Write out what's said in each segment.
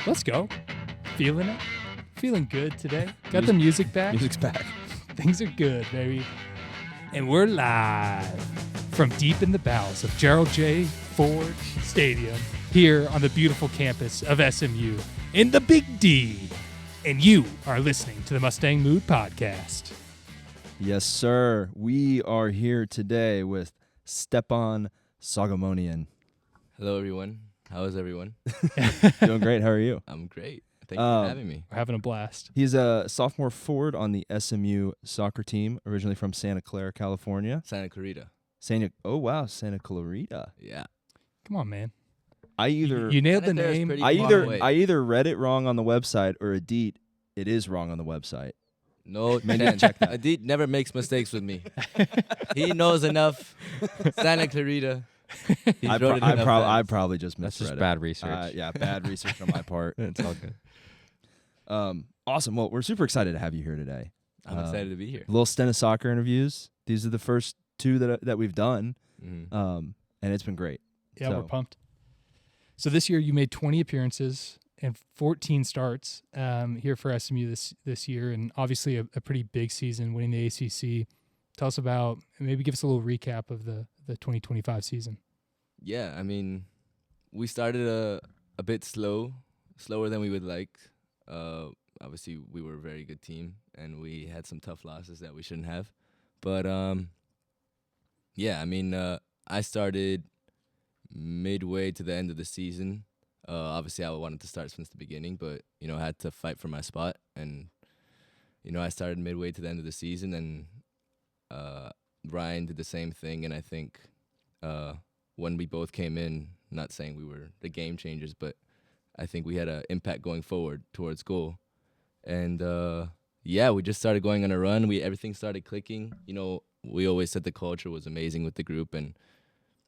Let's go. Feeling it? Feeling good today. Got the music back. Music's back. Things are good, baby. And we're live from deep in the bowels of Gerald J. Ford Stadium here on the beautiful campus of SMU in the Big D. And you are listening to the Mustang Mood Podcast. Yes, sir. We are here today with Stephan Soghomonian. Hello, everyone. How is everyone? Doing great. How are you? I'm great. Thank you for having me. We're having a blast. He's a sophomore forward on the SMU soccer team, originally from Santa Clarita, California. Santa Clarita. Santa Clarita. Yeah. Come on, man. You nailed the Santa Clara's name. pretty I far away. either read it wrong on the website or Adit, it is wrong on the website. No, Maybe man. check that. Adit never makes mistakes with me. He knows enough. Santa Clarita. He I wrote it enough times. probably just That's misread just it. bad research. Yeah, bad research on my part. It's all good. Awesome. Well, we're super excited to have you here today. I'm excited to be here. Little Stena soccer interviews. These are the first two that we've done, Mhm. and it's been great. Yeah, So- we're pumped. So this year you made 20 appearances and 14 starts here for SMU this year, and obviously a pretty big season, winning the ACC. Tell us about, maybe give us a little recap of the 2025 season. Yeah, I mean, we started a bit slower than we would like. Obviously, we were a very good team, and we had some tough losses that we shouldn't have. But, yeah, I mean, I started midway to the end of the season. Obviously, I wanted to start since the beginning, but, I had to fight for my spot. And, I started midway to the end of the season, and Ryan did the same thing. And I think when we both came in, not saying we were the game changers, but I think we had an impact going forward towards goal. And, yeah, we just started going on a run. Everything started clicking. We always said the culture was amazing with the group, and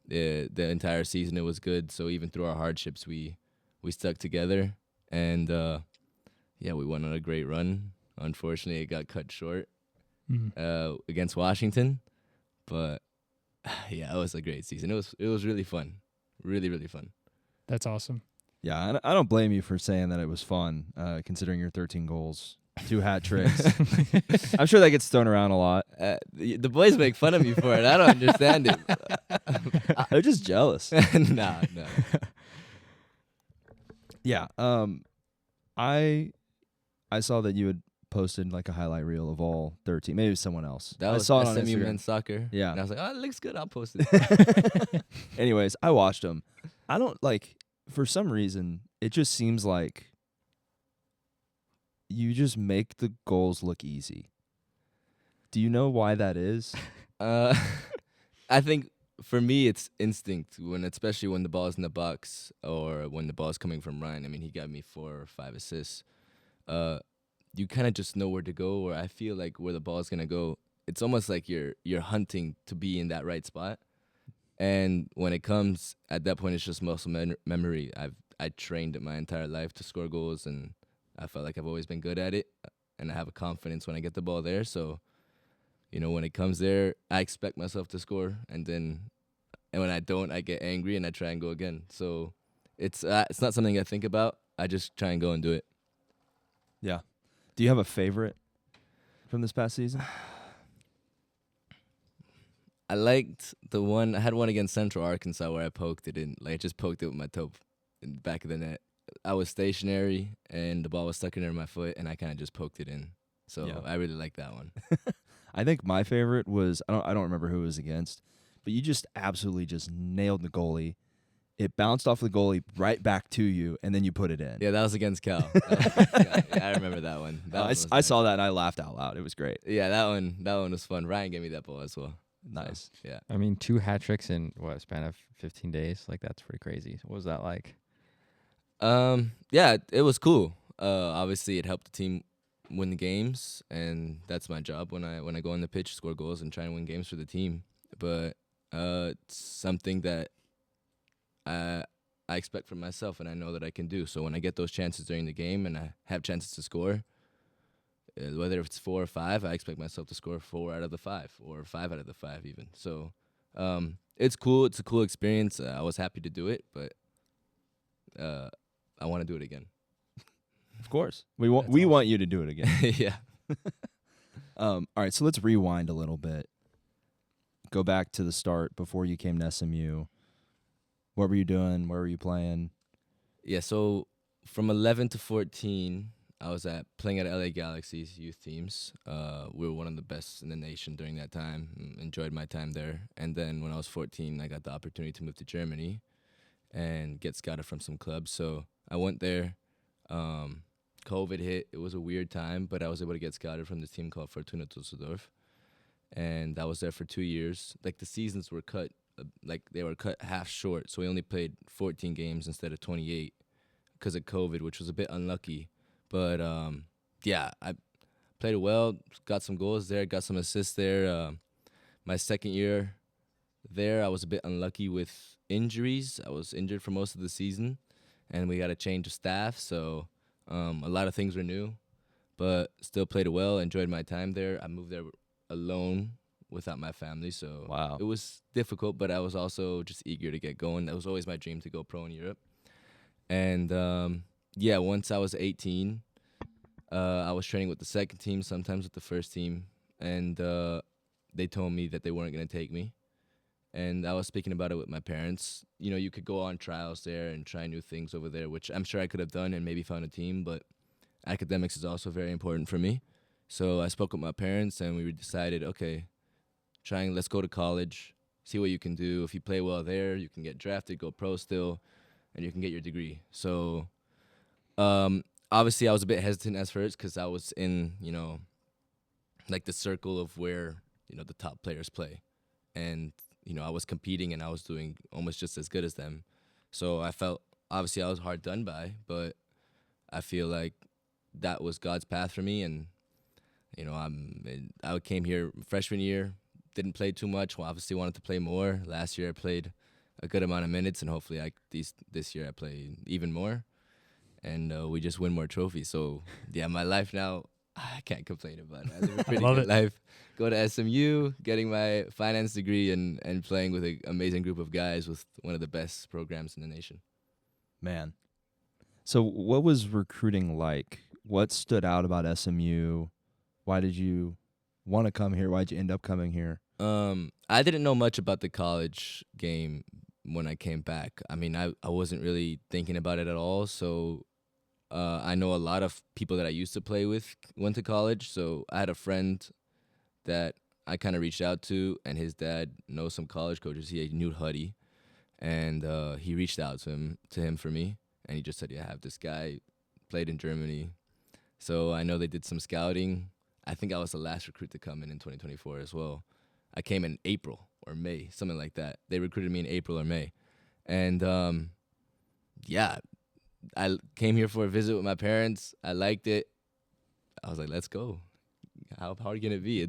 the entire season it was good. So even through our hardships, we stuck together, and yeah, we went on a great run. Unfortunately, it got cut short against Washington, but yeah, it was a great season. It was really fun, really, really fun. That's awesome. Yeah, I don't blame you for saying that it was fun, considering your 13 goals, 2 hat tricks. I'm sure that gets thrown around a lot. The boys make fun of me for it. I don't understand it. They're just jealous. No. Yeah. I saw that you had posted like a highlight reel of all 13. Maybe it was someone else. That was I saw it on SMU Instagram. men's soccer. Yeah. And I was like, oh, it looks good. I'll post it. Anyways, I watched them. I don't for some reason, it just seems like you just make the goals look easy. Do you know why that is? I think for me it's instinct, especially when the ball's in the box or when the ball's coming from Ryan. I mean, he got me 4 or 5 assists. You kind of just know where to go, or I feel like where the ball's gonna go. It's almost like you're hunting to be in that right spot. And when it comes at that point, it's just muscle memory. I trained it my entire life to score goals, and I felt like I've always been good at it, and I have a confidence when I get the ball there. So, when it comes there, I expect myself to score, and when I don't, I get angry and I try and go again. So it's not something I think about. I just try and go and do it. Yeah. Do you have a favorite from this past season? I liked I had one against Central Arkansas where I poked it in. I just poked it with my toe in the back of the net. I was stationary, and the ball was stuck under my foot, and I kind of just poked it in. So Yeah. I really like that one. I think my favorite was I don't remember who it was against, but you just absolutely just nailed the goalie. It bounced off the goalie right back to you, and then you put it in. Yeah, that was against Cal. Yeah, I remember that one. I saw that and I laughed out loud. It was great. Yeah, that one was fun. Ryan gave me that ball as well. Nice. So, yeah. I mean, 2 hat tricks in a span of 15 days? Like, that's pretty crazy. What was that like? Yeah, it was cool. Obviously, it helped the team win the games, and that's my job when I go on the pitch, score goals, and try and win games for the team. But it's something that I expect from myself, and I know that I can do. So when I get those chances during the game and I have chances to score, whether it's 4 or 5, I expect myself to score 4 out of the 5 or 5 out of the 5 even. So it's cool. It's a cool experience. I was happy to do it, but I want to do it again. Of course. We want That's awesome. want you to do it again. Yeah. All right, so let's rewind a little bit. Go back to the start before you came to SMU. What were you doing? Where were you playing? Yeah, so from 11 to 14, I was playing at LA Galaxy's youth teams. We were one of the best in the nation during that time. Enjoyed my time there. And then when I was 14, I got the opportunity to move to Germany and get scouted from some clubs. So I went there. COVID hit. It was a weird time, but I was able to get scouted from this team called Fortuna Düsseldorf. And I was there for 2 years. Like, the seasons were cut, they were cut half short. So we only played 14 games instead of 28 because of COVID, which was a bit unlucky. But, yeah, I played well, got some goals there, got some assists there. My second year there, I was a bit unlucky with injuries. I was injured for most of the season, and we got a change of staff. So a lot of things were new, but still played well, enjoyed my time there. I moved there alone without my family, so Wow. it was difficult, but I was also just eager to get going. That was always my dream, to go pro in Europe. And yeah, once I was 18, I was training with the second team, sometimes with the first team, and they told me that they weren't going to take me. And I was speaking about it with my parents. You know, you could go on trials there and try new things over there, which I'm sure I could have done and maybe found a team, but academics is also very important for me. So I spoke with my parents, and we decided, okay, let's go to college, see what you can do. If you play well there, you can get drafted, go pro still, and you can get your degree. So obviously I was a bit hesitant at first because I was in, like the circle of where, the top players play. And, I was competing and I was doing almost just as good as them. So I felt, obviously I was hard done by, but I feel like that was God's path for me. And, I came here freshman year, didn't play too much. Well, obviously wanted to play more. Last year I played a good amount of minutes, and hopefully this year I play even more. And we just win more trophies. So, yeah, my life now, I can't complain about it. I live a pretty good life. Go to SMU, getting my finance degree, and playing with an amazing group of guys with one of the best programs in the nation. Man. So what was recruiting like? What stood out about SMU? Why did you want to come here? Why did you end up coming here? I didn't know much about the college game when I came back. I mean, I wasn't really thinking about it at all. So I know a lot of people that I used to play with went to college. So I had a friend that I kind of reached out to, and his dad knows some college coaches. He knew Huddy, and he reached out to him for me, and he just said, "Yeah, I have this guy, played in Germany." So I know they did some scouting. I think I was the last recruit to come in 2024 as well. I came in April or May, something like that. They recruited me in April or May. And, yeah, I came here for a visit with my parents. I liked it. I was like, let's go. How hard can it be?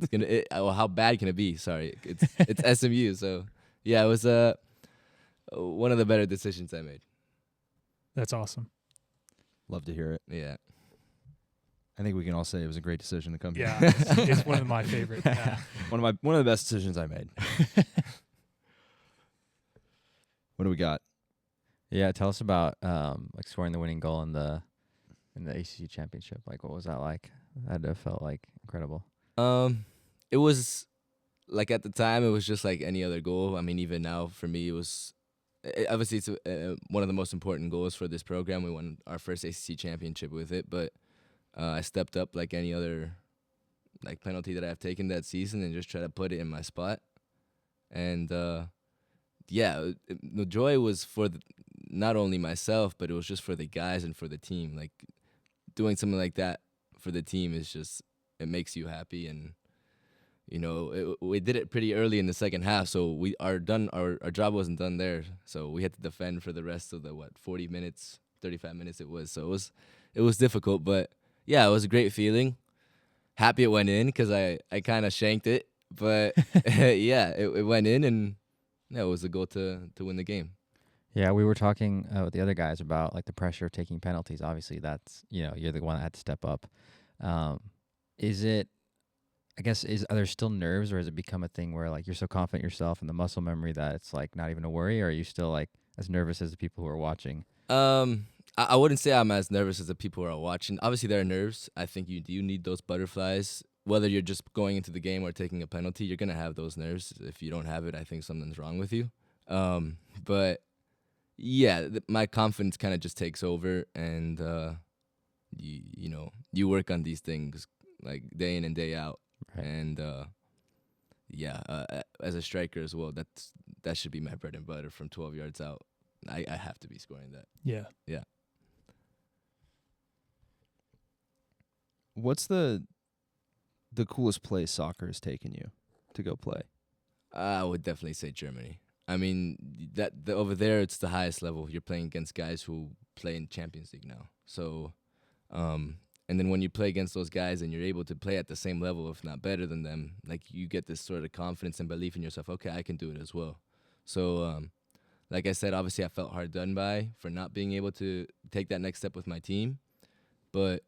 How bad can it be? Sorry. It's SMU. So, yeah, it was one of the better decisions I made. That's awesome. Love to hear it. Yeah. I think we can all say it was a great decision to come Yeah, here. it's one of my favorite. One of the best decisions I made. What do we got? Yeah, tell us about like scoring the winning goal in the ACC Championship. Like, what was that like? That had to have felt like incredible. It was like, at the time, it was just like any other goal. I mean, even now for me, it was obviously it's one of the most important goals for this program. We won our first ACC Championship with it, but I stepped up like any other penalty that I've taken that season and just try to put it in my spot. And yeah, the joy was for not only myself, but it was just for the guys and for the team. Like, doing something like that for the team is just, it makes you happy. And we did it pretty early in the second half, so our job wasn't done there. So we had to defend for the rest of the 40 minutes, 35 minutes it was. So it was difficult, but yeah, it was a great feeling. Happy it went in because I kind of shanked it, but yeah, it went in, and yeah, it was a goal to win the game. Yeah, we were talking with the other guys about like the pressure of taking penalties. Obviously, that's you're the one that had to step up. Are there still nerves, or has it become a thing where like you're so confident in yourself and the muscle memory that it's like not even a worry, or are you still like as nervous as the people who are watching? I wouldn't say I'm as nervous as the people who are watching. Obviously, there are nerves. I think you do need those butterflies. Whether you're just going into the game or taking a penalty, you're going to have those nerves. If you don't have it, I think something's wrong with you. But, yeah, my confidence kind of just takes over, and, you work on these things, like, day in and day out. Right. And, as a striker as well, that should be my bread and butter from 12 yards out. I have to be scoring that. Yeah. Yeah. What's the coolest place soccer has taken you to go play? I would definitely say Germany. I mean, over there, it's the highest level. You're playing against guys who play in Champions League now. So, and then when you play against those guys and you're able to play at the same level, if not better than them, like you get this sort of confidence and belief in yourself. Okay, I can do it as well. So, like I said, obviously I felt hard done by for not being able to take that next step with my team. But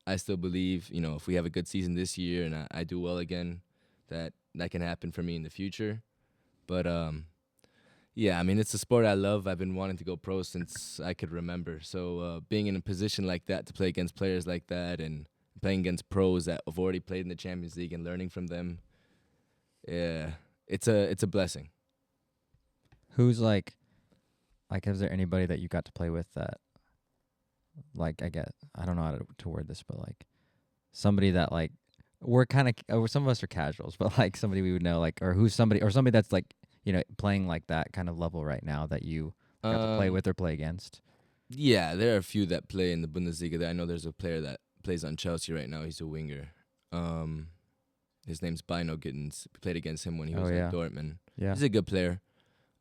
I still believe, if we have a good season this year and I do well again, that can happen for me in the future. But, yeah, I mean, it's a sport I love. I've been wanting to go pro since I could remember. So being in a position like that to play against players like that and playing against pros that have already played in the Champions League and learning from them, yeah, it's a blessing. Who's like, is there anybody that you got to play with that, like, I don't know how to word this, but like somebody that like we're kind of, some of us are casuals, but like somebody we would know, like, or who's somebody that's like, playing like that kind of level right now that you got to play with or play against? Yeah, there are a few that play in the Bundesliga. I know there's a player that plays on Chelsea right now. He's a winger. His name's Bino Gittens. We played against him when he was at Dortmund. Yeah. He's a good player,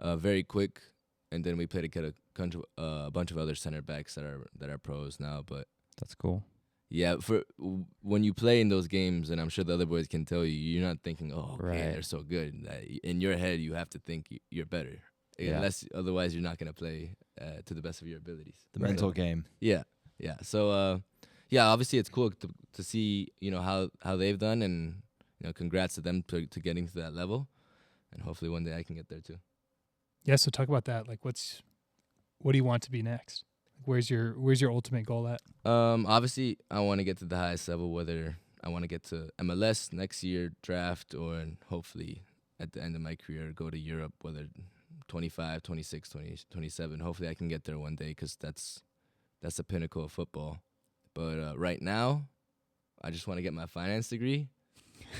very quick. And then we played against a bunch of other center backs that are pros now. But that's cool. Yeah, when you play in those games, and I'm sure the other boys can tell you, you're not thinking, "Oh, okay, they're so good." In your head, you have to think you're better. Yeah. Otherwise, you're not gonna play to the best of your abilities. The mental game. Yeah. So, obviously, it's cool to see how they've done, and congrats to them to getting to that level, and hopefully one day I can get there too. Yeah. So talk about that. Like, what do you want to be next? Where's your ultimate goal at? Obviously, I want to get to the highest level, whether I want to get to MLS next year, draft, or hopefully at the end of my career, go to Europe, whether 25, 26, 20, 27. Hopefully I can get there one day because that's the pinnacle of football. But right now, I just want to get my finance degree,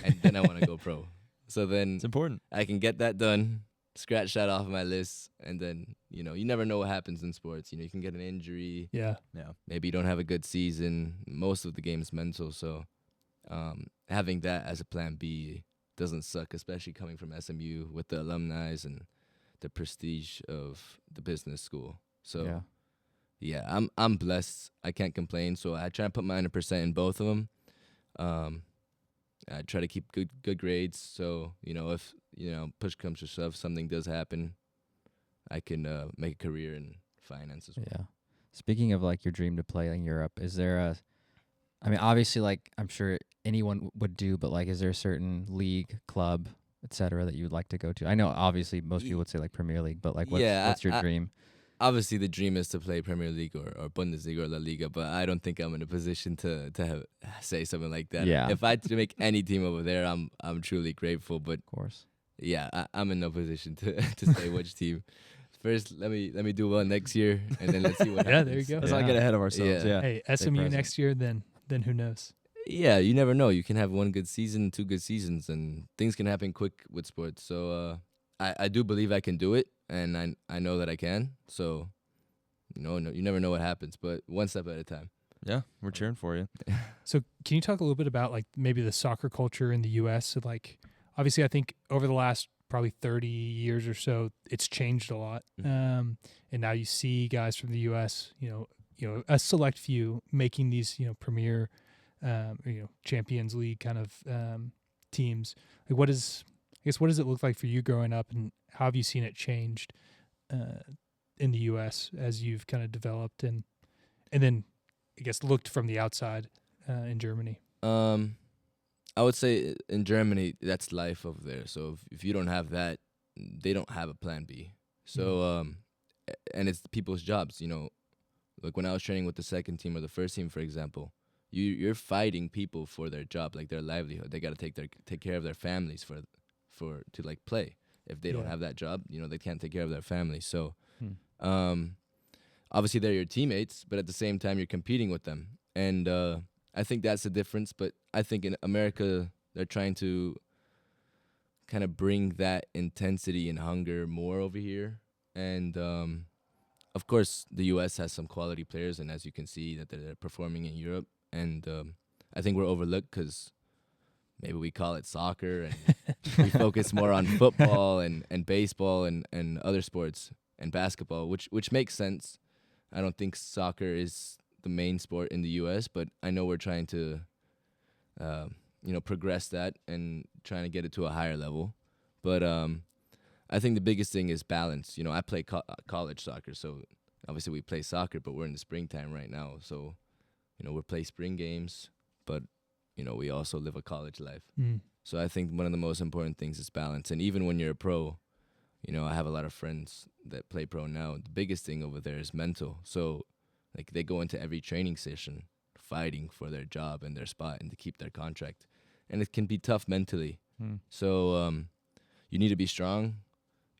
and then I want to go pro. So then it's important. I can get that done, scratch that off of my list, and then, you never know what happens in sports. You can get an injury. Yeah. Maybe you don't have a good season. Most of the game's mental, so having that as a plan B doesn't suck, especially coming from SMU with the alumni and the prestige of the business school. So, yeah, I'm blessed. I can't complain, so I try to put my 100% in both of them. I try to keep good grades, so, if, push comes to shove, something does happen, I can make a career in finance as well. Yeah. Speaking of, like, your dream to play in Europe, is there obviously, like, I'm sure anyone would do, but, like, is there a certain league, club, et cetera, that you would like to go to? I know, obviously, most people would say, like, Premier League, but, like, what's your dream? Obviously, the dream is to play Premier League or Bundesliga or La Liga, but I don't think I'm in a position to say something like that. Yeah. If I had to make any team over there, I'm truly grateful. But of course, yeah, I'm in no position to say which team. First, let me do well next year, and then let's see what happens. Yeah, there you go. Let's not get ahead of ourselves. Yeah. Hey, SMU next year, then who knows? Yeah, you never know. You can have one good season, 2 good seasons, and things can happen quick with sports. So I do believe I can do it, and I know that I can. So, no, you never know what happens, but one step at a time. Yeah, we're cheering for you. So can you talk a little bit about, like, maybe the soccer culture in the U.S.? So, like, obviously, I think over the last probably 30 years or so, it's changed a lot. Mm-hmm. And now you see guys from the U.S., a select few making these, premier, Champions League kind of teams. Like, what does it look like for you growing up, and how have you seen it changed in the U.S. as you've kind of developed and then, I guess, looked from the outside in Germany? I would say in Germany, that's life over there. So if you don't have that, they don't have a plan B. So, and it's people's jobs, Like when I was training with the second team or the first team, for example, you're fighting people for their job, like their livelihood. They got to take care of their families to like play. If they don't Yeah. have that job, they can't take care of their families. So, Hmm. obviously they're your teammates, but at the same time you're competing with them. And I think that's the difference. But I think in America they're trying to kind of bring that intensity and hunger more over here. And of course, the U.S. has some quality players, and as you can see, that they're performing in Europe. And I think we're overlooked because maybe we call it soccer, and we focus more on football and baseball and other sports and basketball, which makes sense. I don't think soccer is the main sport in the U.S., but I know we're trying to, progress that and trying to get it to a higher level. But I think the biggest thing is balance. I play college soccer, so obviously we play soccer, but we're in the springtime right now. So, we play spring games, but, we also live a college life. Mm. So I think one of the most important things is balance. And even when you're a pro, I have a lot of friends that play pro now. The biggest thing over there is mental. So, like, they go into every training session fighting for their job and their spot and to keep their contract. And it can be tough mentally. So you need to be strong.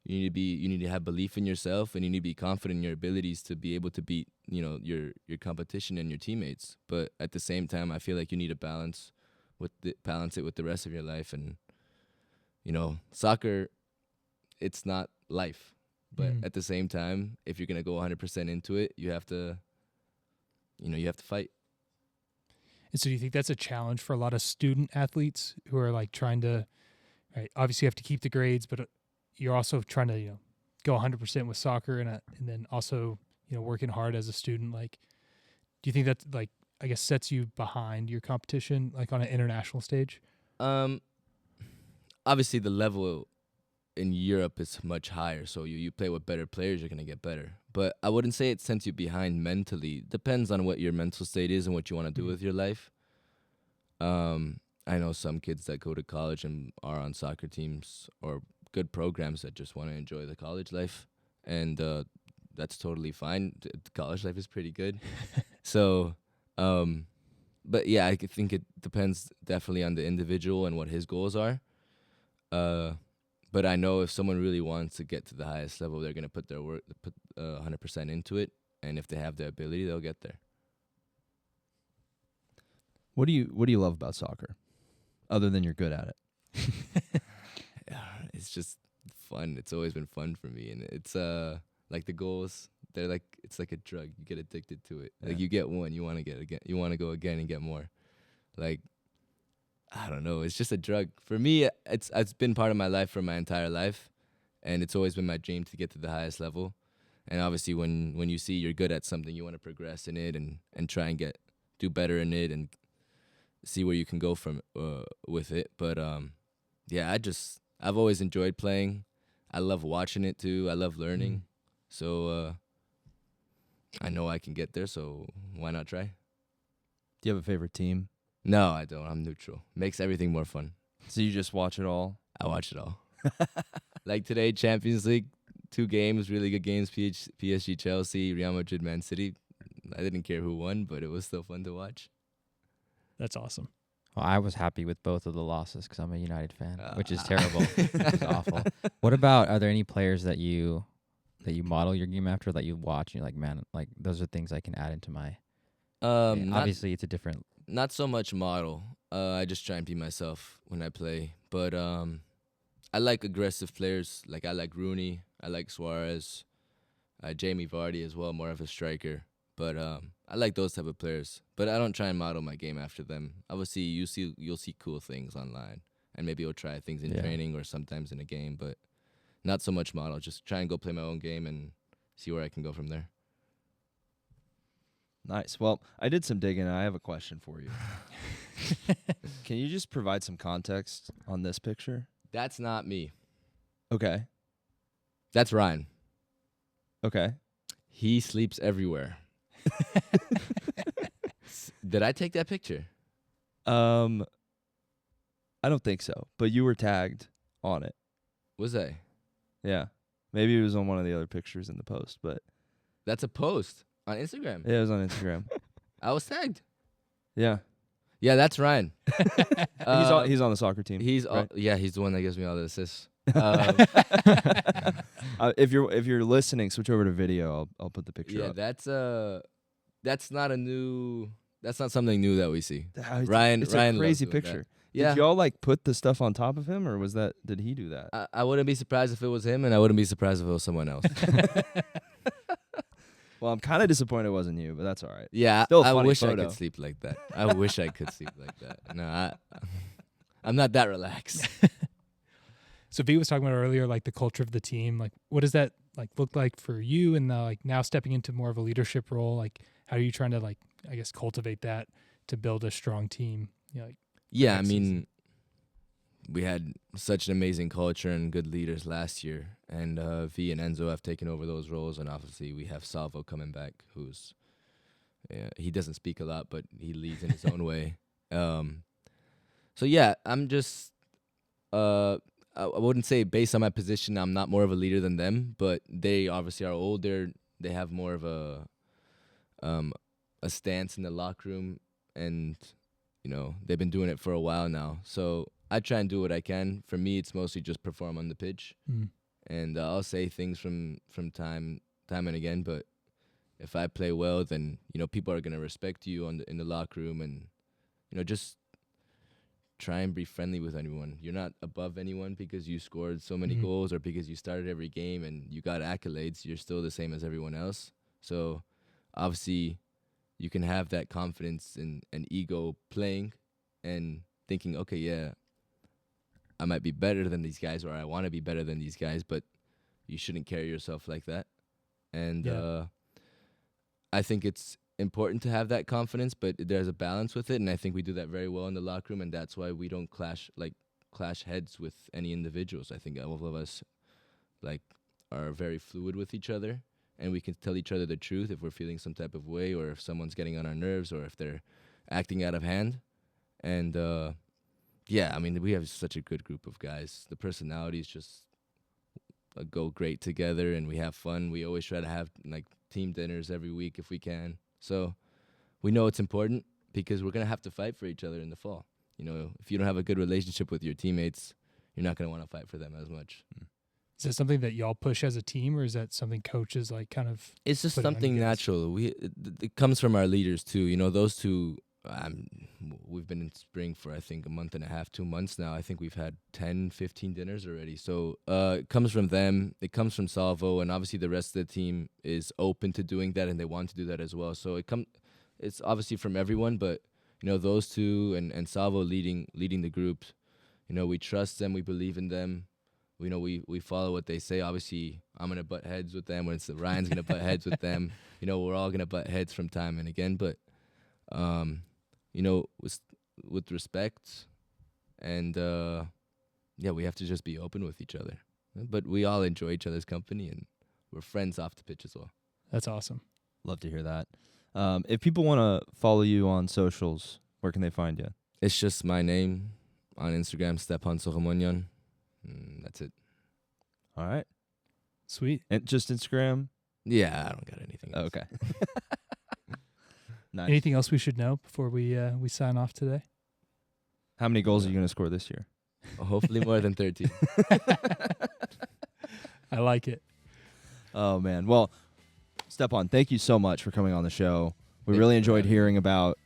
You need to have belief in yourself, and you need to be confident in your abilities to be able to beat, your competition and your teammates. But at the same time, I feel like you need to balance it with the rest of your life. And, soccer, it's not life. But at the same time, if you're going to go 100% into it, you have to fight. And so do you think that's a challenge for a lot of student athletes who are like trying to, right? Obviously you have to keep the grades, but you're also trying to, go 100% with soccer and then also, working hard as a student. Like, do you think that like, I guess sets you behind your competition, like on an international stage? Obviously the level in Europe is much higher. So you play with better players, you're going to get better. But I wouldn't say it sends you behind mentally. Depends on what your mental state is and what you want to do with your life. I know some kids that go to college and are on soccer teams or good programs that just want to enjoy the college life. And that's totally fine. The college life is pretty good. So, but yeah, I think it depends definitely on the individual and what his goals are. But I know if someone really wants to get to the highest level, they're going to put 100% into it. And if they have the ability, they'll get there. What do you love about soccer, other than you're good at it? Yeah, it's just fun. It's always been fun for me, and it's like the goals. It's like a drug. You get addicted to it. Yeah. Like you get one, you want to get again. You want to go again and get more. Like, I don't know. It's just a drug for me. It's been part of my life for my entire life, and it's always been my dream to get to the highest level. And obviously, when you see you're good at something, you want to progress in it and try and do better in it and see where you can go from with it. But yeah, I've always enjoyed playing. I love watching it too. I love learning. So I know I can get there. So why not try? Do you have a favorite team? No, I don't. I'm neutral. Makes everything more fun. So you just watch it all? I watch it all. Like today, Champions League, 2 games, really good games. PSG, Chelsea, Real Madrid, Man City. I didn't care who won, but it was still fun to watch. That's awesome. Well, I was happy with both of the losses because I'm a United fan, which is terrible. It's awful. What about, are there any players that you model your game after, that you watch and you're like, man, like those are things I can add into my game? Obviously it's a different. Not so much model. I just try and be myself when I play. But I like aggressive players. Like I like Rooney. I like Suarez. Jamie Vardy as well, more of a striker. But I like those type of players. But I don't try and model my game after them. Obviously, you'll see cool things online, and maybe you'll try things in training or sometimes in a game. But not so much model. Just try and go play my own game and see where I can go from there. Nice. Well, I did some digging, and I have a question for you. Can you just provide some context on this picture? That's not me. Okay. That's Ryan. Okay. He sleeps everywhere. Did I take that picture? I don't think so, but you were tagged on it. Was I? Yeah. Maybe it was on one of the other pictures in the post, but That's a post. On Instagram. Yeah, it was on Instagram. I was tagged. Yeah. Yeah, that's Ryan. He's on the soccer team. He's right? he's the one that gives me all the assists. If you're listening, switch over to video. I'll put the picture Yeah, up. that's not something new that we see. Ryan, it's Ryan a loves crazy doing picture. Yeah. Did y'all like put the stuff on top of him, or did he do that? I wouldn't be surprised if it was him, and I wouldn't be surprised if it was someone else. Well, I'm kind of disappointed it wasn't you, but that's all right. Yeah, Still a I funny wish I photo. could sleep like that. I wish I could sleep like that. No, I'm not that relaxed. So V was talking about earlier, like the culture of the team. Like, what does that like look like for you? And like now stepping into more of a leadership role, like how are you trying to like, I guess, cultivate that to build a strong team? You know, like, Yeah, I next mean, season. we had such an amazing culture and good leaders last year, and V and Enzo have taken over those roles, and obviously we have Salvo coming back, who's he doesn't speak a lot, but he leads in his own way. So yeah, I'm just I wouldn't say based on my position I'm not more of a leader than them, but they obviously are older. They have more of a stance in the locker room, and you know they've been doing it for a while now. So I try and do what I can. For me, it's mostly just perform on the pitch, and I'll say things from time and again. But if I play well, then you know people are gonna respect you in the locker room, and you know just try and be friendly with anyone. You're not above anyone because you scored so many goals or because you started every game and you got accolades. You're still the same as everyone else. So obviously you can have that confidence and ego playing and thinking, okay, yeah, I might be better than these guys or I want to be better than these guys, but you shouldn't carry yourself like that. And I think it's important to have that confidence, but there's a balance with it, and I think we do that very well in the locker room, and that's why we don't clash heads with any individuals. I think all of us are very fluid with each other, and we can tell each other the truth if we're feeling some type of way or if someone's getting on our nerves or if they're acting out of hand. And yeah, I mean, we have such a good group of guys. The personalities just go great together, and we have fun. We always try to have team dinners every week if we can. So we know it's important because we're going to have to fight for each other in the fall. You know, if you don't have a good relationship with your teammates, you're not going to want to fight for them as much. Is that something that y'all push as a team, or is that something coaches like kind of? It's just put on something you guys? natural. It comes from our leaders too. You know, those two. We've been in spring for I think a month and a half, 2 months now. I think we've had 10, 15 dinners already. So it comes from them. It comes from Salvo, and obviously the rest of the team is open to doing that, and they want to do that as well. So it's obviously from everyone, but you know those two and Salvo leading the group. You know, we trust them. We believe in them. You know, we follow what they say. Obviously, I'm gonna butt heads with them. When Ryan's gonna butt heads with them. You know, we're all gonna butt heads from time and again, but you know, with respect, and yeah, we have to just be open with each other. But we all enjoy each other's company, and we're friends off the pitch as well. That's awesome. Love to hear that. If people want to follow you on socials, where can they find you? It's just my name on Instagram, Stephan Soghomonian. That's it. All right. Sweet. And just Instagram? Yeah, I don't got anything else. Okay. Nice. Anything else we should know before we sign off today? How many goals are you going to score this year? Hopefully more than 13. I like it. Oh, man. Well, Stephan, thank you so much for coming on the show. We Thank really you for enjoyed having me. hearing about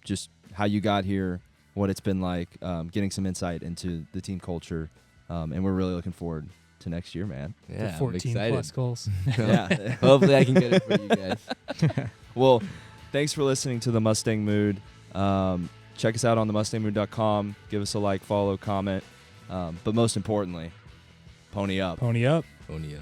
just how you got here, what it's been like, getting some insight into the team culture, and we're really looking forward to next year, man. Yeah, The I'm 14 excited. plus goals. Yeah. Hopefully I can get it for you guys. Well, thanks for listening to the Mustang Mood. Check us out on themustangmood.com. Give us a like, follow, comment. But most importantly, pony up. Pony up. Only up.